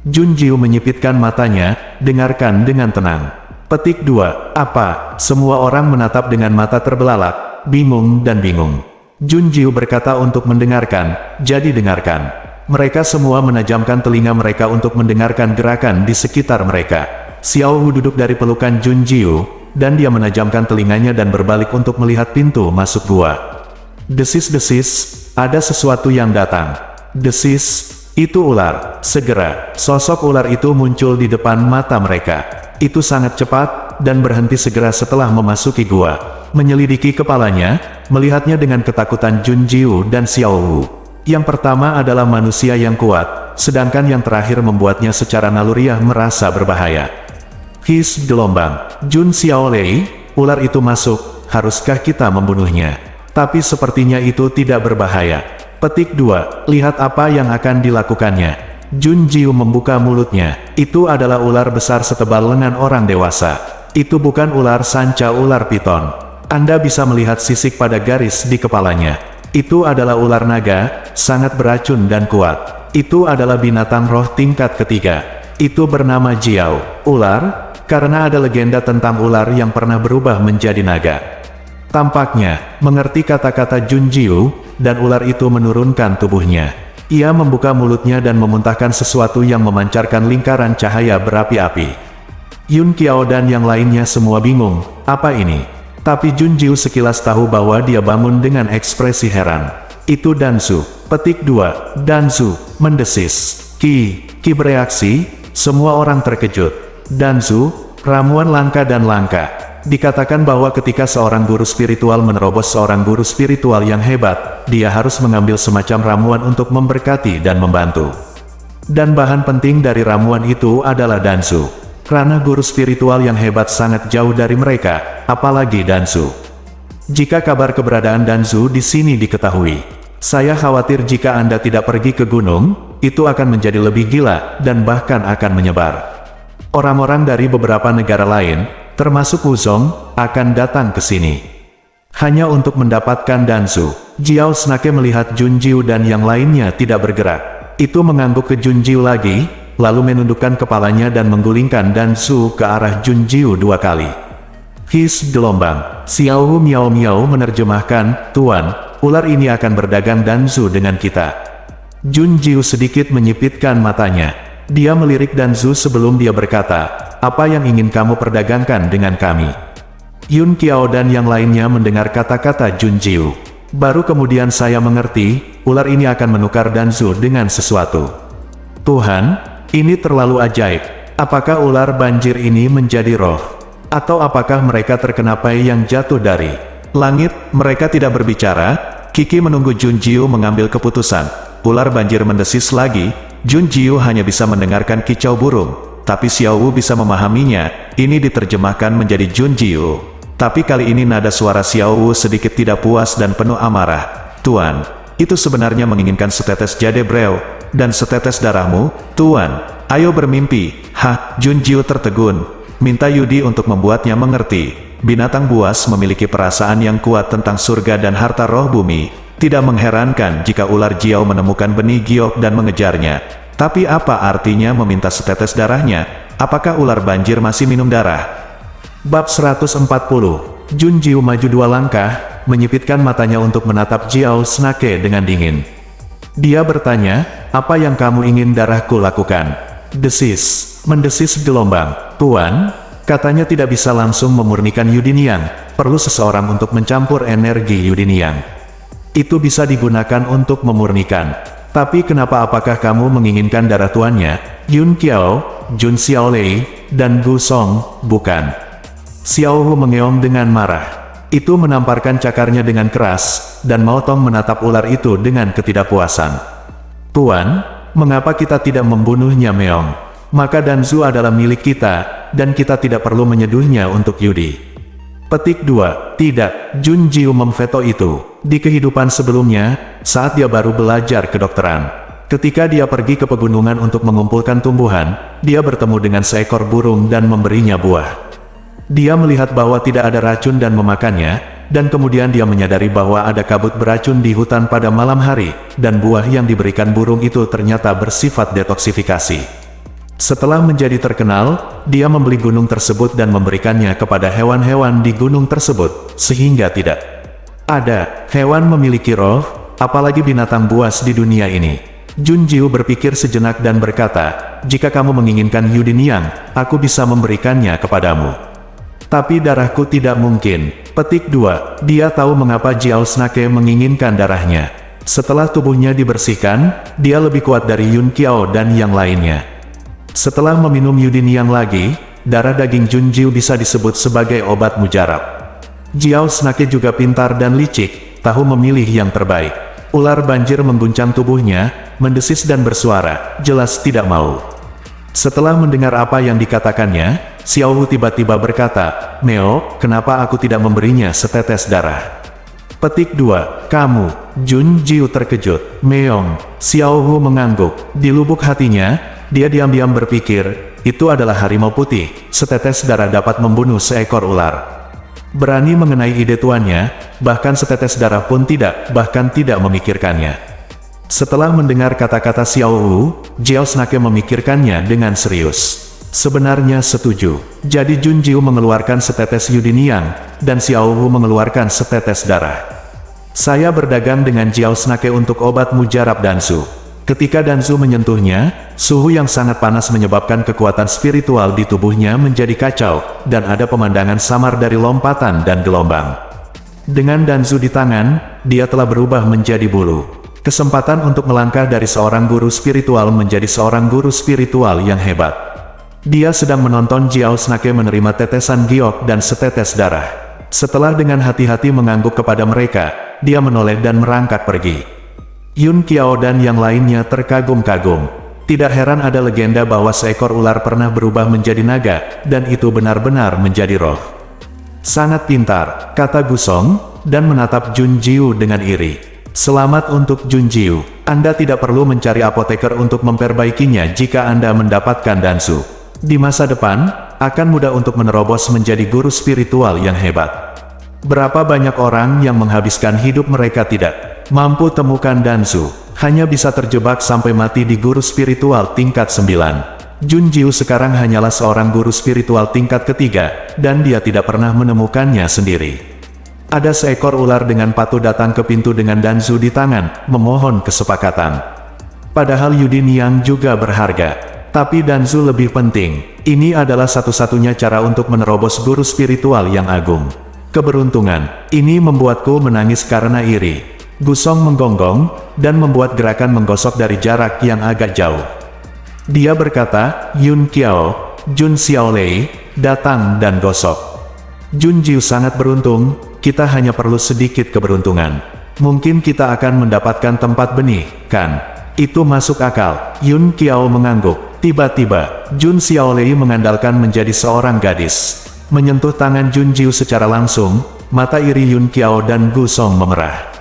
Jun Jiu menyipitkan matanya, dengarkan dengan tenang. Petik 2. Apa? Semua orang menatap dengan mata terbelalak. Bingung dan bingung. Jun Jiu berkata untuk mendengarkan, jadi dengarkan. Mereka semua menajamkan telinga mereka untuk mendengarkan gerakan di sekitar mereka. Xiao Wu duduk dari pelukan Jun Jiu, dan dia menajamkan telinganya dan berbalik untuk melihat pintu masuk gua. Desis-desis, ada sesuatu yang datang. Desis, itu ular. Segera, sosok ular itu muncul di depan mata mereka. Itu sangat cepat, dan berhenti segera setelah memasuki gua. Menyelidiki kepalanya, melihatnya dengan ketakutan Jun Jiu dan Xiao Wu. Yang pertama adalah manusia yang kuat, sedangkan yang terakhir membuatnya secara naluriah merasa berbahaya. His gelombang. Jun Xiaolei, ular itu masuk, haruskah kita membunuhnya? Tapi sepertinya itu tidak berbahaya. Petik 2, lihat apa yang akan dilakukannya. Jun Jiu membuka mulutnya, itu adalah ular besar setebal lengan orang dewasa. Itu bukan ular sanca ular piton. Anda bisa melihat sisik pada garis di kepalanya. Itu adalah ular naga, sangat beracun dan kuat. Itu adalah binatang roh tingkat ketiga. Itu bernama Jiao. Ular, karena ada legenda tentang ular yang pernah berubah menjadi naga. Tampaknya, mengerti kata-kata Jun Jiu, dan ular itu menurunkan tubuhnya. Ia membuka mulutnya dan memuntahkan sesuatu yang memancarkan lingkaran cahaya berapi-api. Yun Qiao dan yang lainnya semua bingung, apa ini? Tapi Jun Jiu sekilas tahu bahwa dia bangun dengan ekspresi heran. Itu Danzu. Petik 2, Danzu, mendesis. Ki bereaksi, semua orang terkejut. Danzu, ramuan langka dan langka. Dikatakan bahwa ketika seorang guru spiritual menerobos seorang guru spiritual yang hebat, dia harus mengambil semacam ramuan untuk memberkati dan membantu. Dan bahan penting dari ramuan itu adalah Danzu. Karena guru spiritual yang hebat sangat jauh dari mereka, apalagi Danzu. Jika kabar keberadaan Danzu di sini diketahui, saya khawatir jika Anda tidak pergi ke gunung, itu akan menjadi lebih gila, dan bahkan akan menyebar. Orang-orang dari beberapa negara lain, termasuk Wu Song, akan datang ke sini. Hanya untuk mendapatkan Danzu. Jiao Snake melihat Jun Jiu dan yang lainnya tidak bergerak. Itu mengangguk ke Jun Jiu lagi, lalu menundukkan kepalanya dan menggulingkan Danzu ke arah Jun Jiu 2 kali. His gelombang. Xiao Hu miau-miau menerjemahkan, Tuan, ular ini akan berdagang Danzu dengan kita. Jun Jiu sedikit menyipitkan matanya. Dia melirik Danzu sebelum dia berkata, apa yang ingin kamu perdagangkan dengan kami? Yun Qiao dan yang lainnya mendengar kata-kata Jun Jiu. Baru kemudian saya mengerti, ular ini akan menukar Danzu dengan sesuatu. Tuhan, ini terlalu ajaib. Apakah ular banjir ini menjadi roh? Atau apakah mereka terkena pai yang jatuh dari langit? Mereka tidak berbicara. Kiki menunggu Jun Jiu mengambil keputusan. Ular banjir mendesis lagi. Jun Jiu hanya bisa mendengarkan kicau burung. Tapi Xiao Wu bisa memahaminya. Ini diterjemahkan menjadi Jun Jiu. Tapi kali ini nada suara Xiao Wu sedikit tidak puas dan penuh amarah. Tuan, itu sebenarnya menginginkan setetes jade breu dan setetes darahmu, Tuan. Ayo bermimpi. Jun Jiu tertegun. Minta Yudi untuk membuatnya mengerti. Binatang buas memiliki perasaan yang kuat tentang surga dan harta roh bumi. Tidak mengherankan jika ular Jiao menemukan benih giok dan mengejarnya. Tapi apa artinya meminta setetes darahnya? Apakah ular banjir masih minum darah? Bab 140. Jun Jiu maju 2 langkah, menyipitkan matanya untuk menatap Jiao Snake dengan dingin. Dia bertanya, apa yang kamu ingin darahku lakukan? Desis, mendesis gelombang. Tuan, katanya tidak bisa langsung memurnikan Yudinian, perlu seseorang untuk mencampur energi Yudinian. Itu bisa digunakan untuk memurnikan. Tapi apakah kamu menginginkan darah tuannya? Yun Qiao, Jun Xiaolei, dan Gu Song, bukan. Xiao Hu mengeong dengan marah. Itu menamparkan cakarnya dengan keras, dan Mao Tong menatap ular itu dengan ketidakpuasan. Tuan, mengapa kita tidak membunuhnya Meong? Maka Danzu adalah milik kita, dan kita tidak perlu menyeduhnya untuk Yudi. Petik 2. Tidak, Jun Jiu memveto itu. Di kehidupan sebelumnya, saat dia baru belajar kedokteran. Ketika dia pergi ke pegunungan untuk mengumpulkan tumbuhan, dia bertemu dengan seekor burung dan memberinya buah. Dia melihat bahwa tidak ada racun dan memakannya, dan kemudian dia menyadari bahwa ada kabut beracun di hutan pada malam hari, dan buah yang diberikan burung itu ternyata bersifat detoksifikasi. Setelah menjadi terkenal, dia membeli gunung tersebut dan memberikannya kepada hewan-hewan di gunung tersebut, sehingga tidak ada hewan memiliki roh, apalagi binatang buas di dunia ini. Jun Jiu berpikir sejenak dan berkata, jika kamu menginginkan Yudinian, aku bisa memberikannya kepadamu. Tapi darahku tidak mungkin. Petik 2. Dia tahu mengapa Jiao Snake menginginkan darahnya. Setelah tubuhnya dibersihkan, dia lebih kuat dari Yun Qiao dan yang lainnya. Setelah meminum Yudinian lagi, darah daging Jun Jiu bisa disebut sebagai obat mujarab. Jiao Snake juga pintar dan licik, tahu memilih yang terbaik. Ular banjir mengguncang tubuhnya, mendesis dan bersuara, jelas tidak mau. Setelah mendengar apa yang dikatakannya, Xiao Hu tiba-tiba berkata, Meo, kenapa aku tidak memberinya setetes darah? Petik 2. Kamu, Jun Jiu terkejut. Meong, Xiao Hu mengangguk. Di lubuk hatinya, dia diam-diam berpikir, itu adalah harimau putih, setetes darah dapat membunuh seekor ular. Berani mengenai ide tuannya, bahkan setetes darah pun tidak, bahkan tidak memikirkannya. Setelah mendengar kata-kata Xiao Hu, Jiao Snake memikirkannya dengan serius. Sebenarnya setuju. Jadi Jun Jiu mengeluarkan setetes Yudinian, dan Xiao Hu mengeluarkan setetes darah. Saya berdagang dengan Jiao Snake untuk obat mujarab Danzu. Ketika Danzu menyentuhnya, suhu yang sangat panas menyebabkan kekuatan spiritual di tubuhnya menjadi kacau, dan ada pemandangan samar dari lompatan dan gelombang. Dengan Danzu di tangan, dia telah berubah menjadi bulu. Kesempatan untuk melangkah dari seorang guru spiritual menjadi seorang guru spiritual yang hebat. Dia sedang menonton Jiao Snake menerima tetesan giok dan setetes darah. Setelah dengan hati-hati mengangguk kepada mereka, dia menoleh dan merangkak pergi. Yun Qiao dan yang lainnya terkagum-kagum. Tidak heran ada legenda bahwa seekor ular pernah berubah menjadi naga, dan itu benar-benar menjadi roh. Sangat pintar, kata Gu Song, dan menatap Jun Jiu dengan iri. Selamat untuk Jun Jiu, Anda tidak perlu mencari apoteker untuk memperbaikinya jika Anda mendapatkan Danzu. Di masa depan, akan mudah untuk menerobos menjadi guru spiritual yang hebat. Berapa banyak orang yang menghabiskan hidup mereka tidak mampu temukan Danzu, hanya bisa terjebak sampai mati di guru spiritual tingkat 9. Jun Jiu sekarang hanyalah seorang guru spiritual tingkat ketiga, dan dia tidak pernah menemukannya sendiri. Ada seekor ular dengan patuh datang ke pintu dengan Danzu di tangan, memohon kesepakatan. Padahal Yudinian juga berharga, tapi Danzu lebih penting. Ini adalah satu-satunya cara untuk menerobos guru spiritual yang agung. Keberuntungan, ini membuatku menangis karena iri. Gu Song menggonggong, dan membuat gerakan menggosok dari jarak yang agak jauh. Dia berkata, Yun Qiao, Jun Xiaolei, datang dan gosok. Jun Jiu sangat beruntung, kita hanya perlu sedikit keberuntungan. Mungkin kita akan mendapatkan tempat benih, kan? Itu masuk akal. Yun Qiao mengangguk. Tiba-tiba, Jun Xiaolei mengandalkan menjadi seorang gadis. Menyentuh tangan Jun Jiu secara langsung, mata iri Yun Qiao dan Gu Song memerah.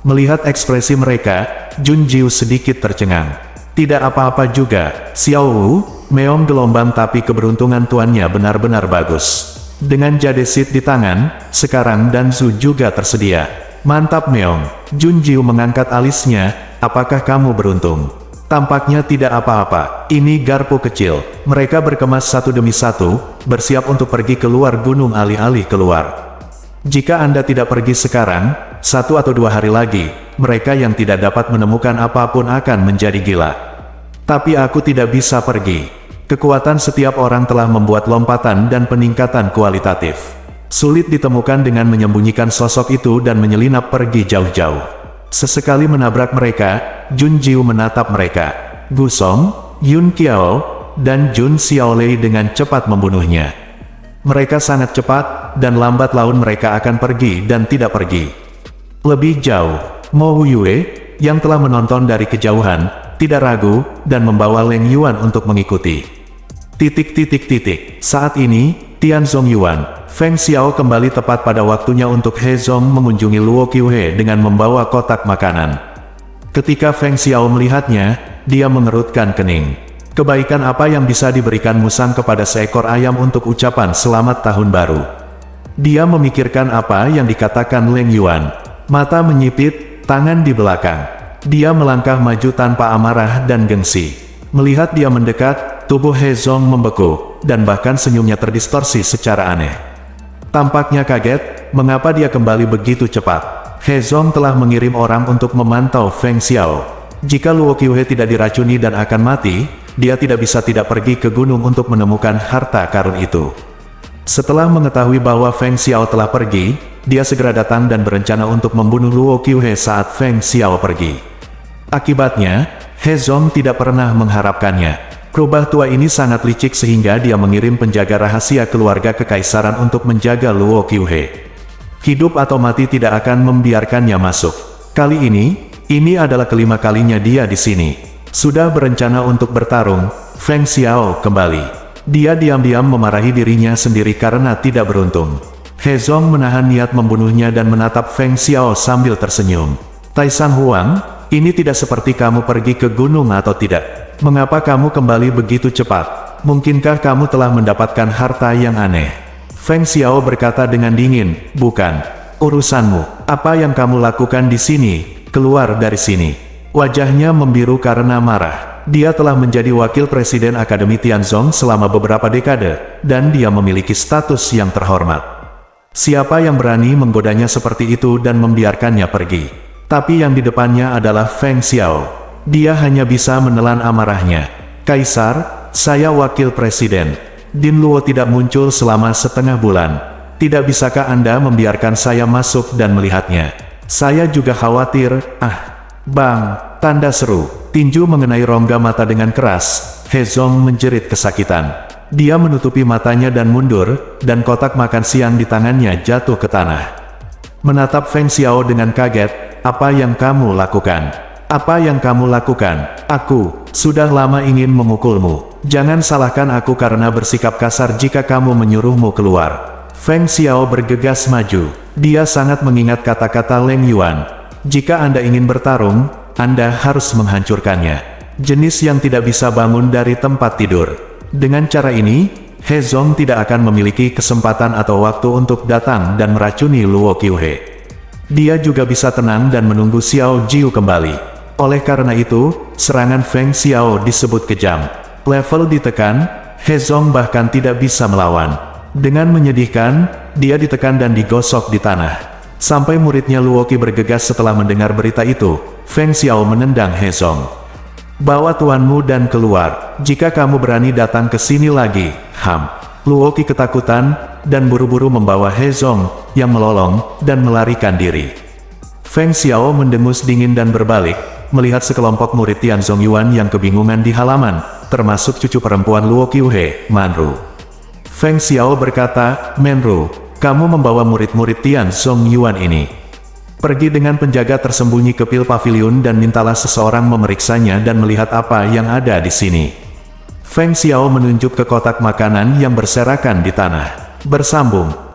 Melihat ekspresi mereka, Jun Jiu sedikit tercengang. Tidak apa-apa juga, Xiao Wu, meong gelombang tapi keberuntungan tuannya benar-benar bagus. Dengan jadesit di tangan, sekarang Danzu juga tersedia. Mantap Meong. Jun Jiu mengangkat alisnya, apakah kamu beruntung? Tampaknya tidak apa-apa, ini garpu kecil. Mereka berkemas satu demi satu, bersiap untuk pergi keluar gunung alih-alih keluar. Jika Anda tidak pergi sekarang, 1 atau 2 hari lagi, mereka yang tidak dapat menemukan apapun akan menjadi gila. Tapi aku tidak bisa pergi. Kekuatan setiap orang telah membuat lompatan dan peningkatan kualitatif. Sulit ditemukan dengan menyembunyikan sosok itu dan menyelinap pergi jauh-jauh. Sesekali menabrak mereka, Jun Jiu menatap mereka. Gu Song, Yun Qiao, dan Jun Xiaolei dengan cepat membunuhnya. Mereka sangat cepat, dan lambat laun mereka akan pergi dan tidak pergi. Lebih jauh, Mo Yue, yang telah menonton dari kejauhan, tidak ragu, dan membawa Leng Yuan untuk mengikuti. Saat ini, Tian Zongyuan, Feng Xiao kembali tepat pada waktunya untuk He Zong mengunjungi Luo Qiuhe dengan membawa kotak makanan. Ketika Feng Xiao melihatnya, dia mengerutkan kening. Kebaikan apa yang bisa diberikan musang kepada seekor ayam untuk ucapan selamat tahun baru? Dia memikirkan apa yang dikatakan Leng Yuan. Mata menyipit, tangan di belakang. Dia melangkah maju tanpa amarah dan gengsi. Melihat dia mendekat, tubuh He Zong membeku, dan bahkan senyumnya terdistorsi secara aneh. Tampaknya kaget, mengapa dia kembali begitu cepat. He Zong telah mengirim orang untuk memantau Feng Xiao. Jika Luo Qiuhe tidak diracuni dan akan mati, dia tidak bisa tidak pergi ke gunung untuk menemukan harta karun itu. Setelah mengetahui bahwa Feng Xiao telah pergi, dia segera datang dan berencana untuk membunuh Luo Qiuhe saat Feng Xiao pergi. Akibatnya, He Zong tidak pernah mengharapkannya. Rubah tua ini sangat licik sehingga dia mengirim penjaga rahasia keluarga kekaisaran untuk menjaga Luo Qiuhe. Hidup atau mati tidak akan membiarkannya masuk. Kali ini adalah kelima kalinya dia di sini. Sudah berencana untuk bertarung, Feng Xiao kembali. Dia diam-diam memarahi dirinya sendiri karena tidak beruntung. He Zong menahan niat membunuhnya dan menatap Feng Xiao sambil tersenyum. Taisan Huang, ini tidak seperti kamu pergi ke gunung atau tidak. Mengapa kamu kembali begitu cepat? Mungkinkah kamu telah mendapatkan harta yang aneh? Feng Xiao berkata dengan dingin, bukan. Urusanmu, apa yang kamu lakukan di sini? Keluar dari sini. Wajahnya membiru karena marah. Dia telah menjadi wakil presiden Akademi Tianzong selama beberapa dekade, dan dia memiliki status yang terhormat. Siapa yang berani menggodanya seperti itu dan membiarkannya pergi? Tapi yang di depannya adalah Feng Xiao. Dia hanya bisa menelan amarahnya. Kaisar, saya wakil presiden. Din Luo tidak muncul selama setengah bulan. Tidak bisakah Anda membiarkan saya masuk dan melihatnya? Saya juga khawatir. Bang, tanda seru. Tinju mengenai rongga mata dengan keras. He Zong menjerit kesakitan. Dia menutupi matanya dan mundur, dan kotak makan siang di tangannya jatuh ke tanah. Menatap Feng Xiao dengan kaget, apa yang kamu lakukan? Apa yang kamu lakukan? Aku sudah lama ingin memukulmu. Jangan salahkan aku karena bersikap kasar jika kamu menyuruhmu keluar. Feng Xiao bergegas maju. Dia sangat mengingat kata-kata Leng Yuan. Jika Anda ingin bertarung, Anda harus menghancurkannya. Jenis yang tidak bisa bangun dari tempat tidur. Dengan cara ini, He Zong tidak akan memiliki kesempatan atau waktu untuk datang dan meracuni Luo Qiuhe. Dia juga bisa tenang dan menunggu Xiao Jiu kembali. Oleh karena itu, serangan Feng Xiao disebut kejam. Level ditekan, He Zong bahkan tidak bisa melawan. Dengan menyedihkan, dia ditekan dan digosok di tanah. Sampai muridnya Luo Qi bergegas setelah mendengar berita itu, Feng Xiao menendang He Zong. Bawa tuanmu dan keluar, jika kamu berani datang ke sini lagi. Luo Qi ketakutan, dan buru-buru membawa He Zong, yang melolong, dan melarikan diri. Feng Xiao mendengus dingin dan berbalik, melihat sekelompok murid Tian Zongyuan yang kebingungan di halaman, termasuk cucu perempuan Luo Qiuhe, Manru. Feng Xiao berkata, Manru, kamu membawa murid-murid Tian Zongyuan ini. Pergi dengan penjaga tersembunyi ke pil pavilion dan mintalah seseorang memeriksanya dan melihat apa yang ada di sini. Feng Xiao menunjuk ke kotak makanan yang berserakan di tanah. Bersambung.